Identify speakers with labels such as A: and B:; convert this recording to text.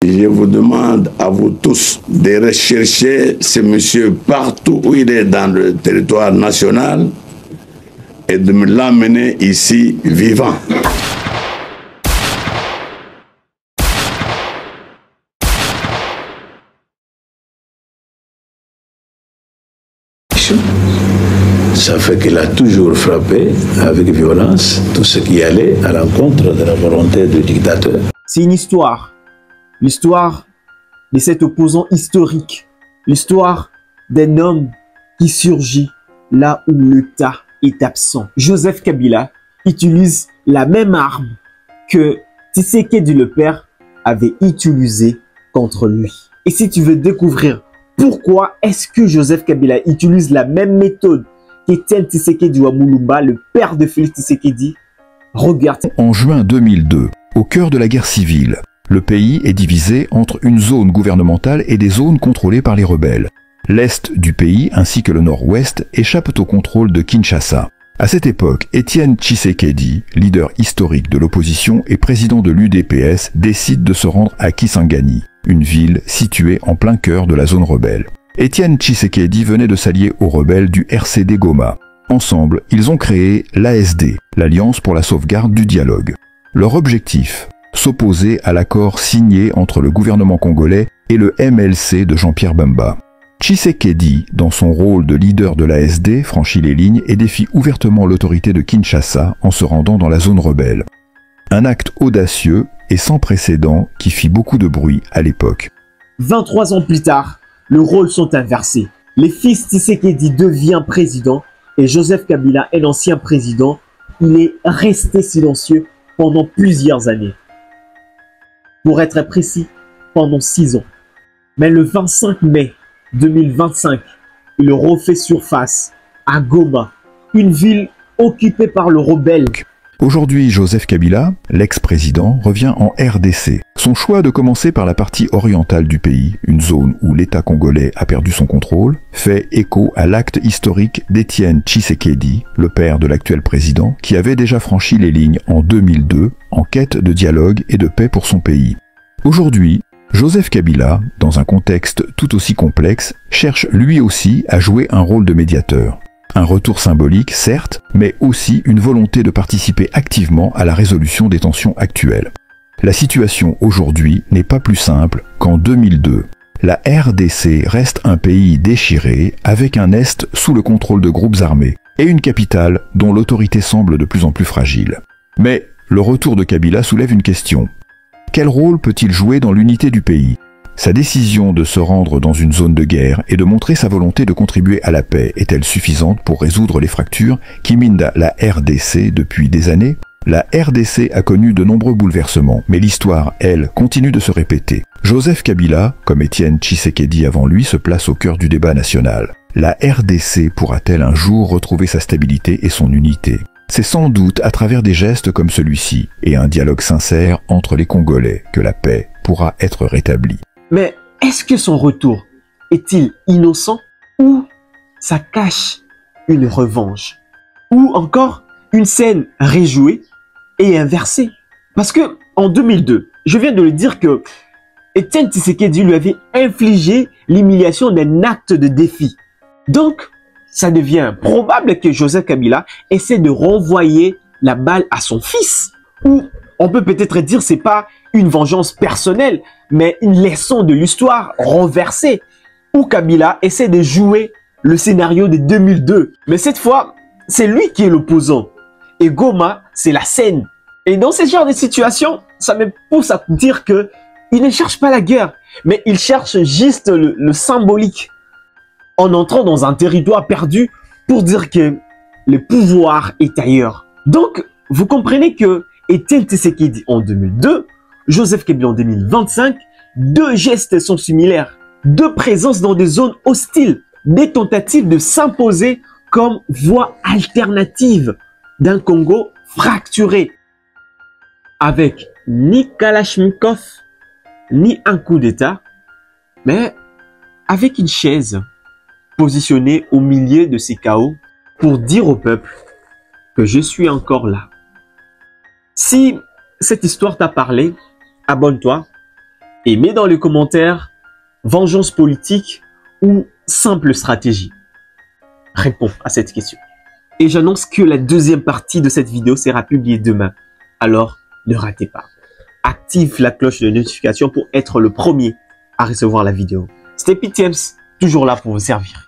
A: Je vous demande à vous tous de rechercher ce monsieur partout où il est dans le territoire national et de me l'amener ici vivant.
B: Ça fait qu'il a toujours frappé avec violence tout ce qui allait à l'encontre de la volonté du dictateur.
C: C'est une histoire. L'histoire de cet opposant historique. L'histoire d'un homme qui surgit là où l'État est absent. Joseph Kabila utilise la même arme que Tshisekedi le père avait utilisée contre lui. Et si tu veux découvrir pourquoi est-ce que Joseph Kabila utilise la même méthode qu'Étienne Tshisekedi Wamulumba, le père de Félix Tshisekedi, regarde.
D: En juin 2002, au cœur de la guerre civile, le pays est divisé entre une zone gouvernementale et des zones contrôlées par les rebelles. L'est du pays ainsi que le nord-ouest échappent au contrôle de Kinshasa. À cette époque, Étienne Tshisekedi, leader historique de l'opposition et président de l'UDPS, décide de se rendre à Kisangani, une ville située en plein cœur de la zone rebelle. Étienne Tshisekedi venait de s'allier aux rebelles du RCD Goma. Ensemble, ils ont créé l'ASD, l'Alliance pour la sauvegarde du dialogue. Leur objectif, s'opposer à l'accord signé entre le gouvernement congolais et le MLC de Jean-Pierre Bemba. Tshisekedi, dans son rôle de leader de l'ASD, franchit les lignes et défie ouvertement l'autorité de Kinshasa en se rendant dans la zone rebelle. Un acte audacieux et sans précédent qui fit beaucoup de bruit à l'époque.
C: 23 ans plus tard, les rôles sont inversés. Le fils Tshisekedi devient président et Joseph Kabila est l'ancien président. Il est resté silencieux pendant plusieurs années. Pour être précis, pendant 6 ans. Mais le 25 mai 2025, il refait surface à Goma, une ville occupée par le rebelle.
D: Aujourd'hui, Joseph Kabila, l'ex-président, revient en RDC. Son choix de commencer par la partie orientale du pays, une zone où l'État congolais a perdu son contrôle, fait écho à l'acte historique d'Étienne Tshisekedi, le père de l'actuel président, qui avait déjà franchi les lignes en 2002 en quête de dialogue et de paix pour son pays. Aujourd'hui, Joseph Kabila, dans un contexte tout aussi complexe, cherche lui aussi à jouer un rôle de médiateur. Un retour symbolique, certes, mais aussi une volonté de participer activement à la résolution des tensions actuelles. La situation aujourd'hui n'est pas plus simple qu'en 2002. La RDC reste un pays déchiré, avec un Est sous le contrôle de groupes armés, et une capitale dont l'autorité semble de plus en plus fragile. Mais le retour de Kabila soulève une question. Quel rôle peut-il jouer dans l'unité du pays ? Sa décision de se rendre dans une zone de guerre et de montrer sa volonté de contribuer à la paix est-elle suffisante pour résoudre les fractures qui minent la RDC depuis des années ? La RDC a connu de nombreux bouleversements, mais l'histoire, elle, continue de se répéter. Joseph Kabila, comme Étienne Tshisekedi avant lui, se place au cœur du débat national. La RDC pourra-t-elle un jour retrouver sa stabilité et son unité ? C'est sans doute à travers des gestes comme celui-ci et un dialogue sincère entre les Congolais que la paix pourra être rétablie.
C: Mais est-ce que son retour est-il innocent ou ça cache une revanche? Ou encore une scène réjouie et inversée? Parce que en 2002, je viens de le dire que Étienne Tshisekedi lui avait infligé l'humiliation d'un acte de défi. Donc, ça devient probable que Joseph Kabila essaie de renvoyer la balle à son fils. Ou on peut peut-être dire c'est pas une vengeance personnelle, mais une leçon de l'histoire renversée, où Kabila essaie de jouer le scénario de 2002. Mais cette fois, c'est lui qui est l'opposant. Et Goma, c'est la scène. Et dans ce genre de situation, ça me pousse à dire que il ne cherche pas la guerre, mais il cherche juste le symbolique. En entrant dans un territoire perdu pour dire que le pouvoir est ailleurs. Donc, vous comprenez que Étienne Tshisekedi en 2002, Joseph Kabila en 2025, deux gestes sont similaires. Deux présences dans des zones hostiles, des tentatives de s'imposer comme voie alternative d'un Congo fracturé, avec ni Kalachnikov, ni un coup d'État, mais avec une chaise positionnée au milieu de ces chaos pour dire au peuple que je suis encore là. Si cette histoire t'a parlé, abonne-toi Et mets dans les commentaires vengeance politique ou simple stratégie. Réponds à cette question. Et j'annonce que la deuxième partie de cette vidéo sera publiée demain. Alors, ne ratez pas. Active la cloche de notification pour être le premier à recevoir la vidéo. C'était Pitems, toujours là pour vous servir.